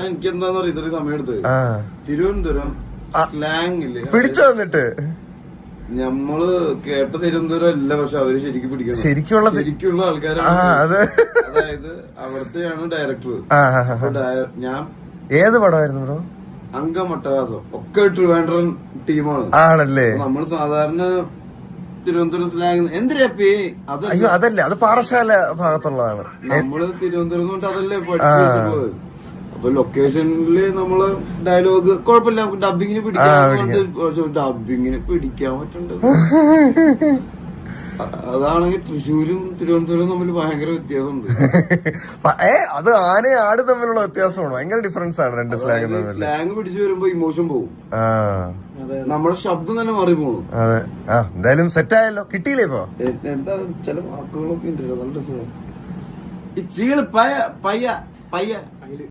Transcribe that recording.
എനിക്ക് എന്താന്ന് പറയുക ഇത്രയും സമയം എടുത്ത് തിരുവനന്തപുരം സ്ലാങ്ങില് പിടിച്ചു വന്നിട്ട് നമ്മള് കേട്ട തിരുവനന്തപുരം അല്ല, പക്ഷെ അവര് ശരിക്കും പിടിക്കണം. ശരിക്കുള്ള ആൾക്കാരാണ്. അതായത് അവിടത്തെയാണ് ഡയറക്ടർ. ഞാൻ ഏത് പടമായിരുന്നു ബ്രോ? അങ്കമട്ടവാസം ഒക്കെ ട്രിവാൻഡ്രം ടീമാണ്. ആണല്ലേ? നമ്മള് സാധാരണ തിരുവനന്തപുരം സ്ലാങ് എന്തിനാപ്പേ അയ്യോ അതല്ലേ, അത് പാറശാല ഭാഗത്തുള്ളതാണ്. നമ്മള് തിരുവനന്തപുരം കൊണ്ട് അതല്ലേ പഠിച്ചിട്ടുള്ളത്. അപ്പൊ ലൊക്കേഷനില് നമ്മള് ഡയലോഗ് കുഴപ്പമില്ല, നമുക്ക് ഡബിങ്ങിന് പിടിക്കാൻ പറ്റണ്ടത്. അതാണെങ്കിൽ തൃശ്ശൂരും തിരുവനന്തപുരം തമ്മിൽ ഭയങ്കര വ്യത്യാസമുണ്ട്. അത് ആനയും ആട് തമ്മിലുള്ള വ്യത്യാസമാണ്, ഭയങ്കര ഡിഫറൻസ് ആണ് രണ്ട് സ്ലാങ്. സ്ലാങ് പിടിച്ചു വരുമ്പോ ഇമോഷൻ പോകും, നമ്മുടെ ശബ്ദം തന്നെ മാറി പോകും. അതെ. എന്തായാലും സെറ്റ് ആയല്ലോ, കിട്ടിയില്ലേ ഇപ്പൊ? എന്താ ചില വാക്കുകളൊക്കെ ഉണ്ടല്ലോ നല്ല രസമാണ്. ഈ ചീള് പയ്യ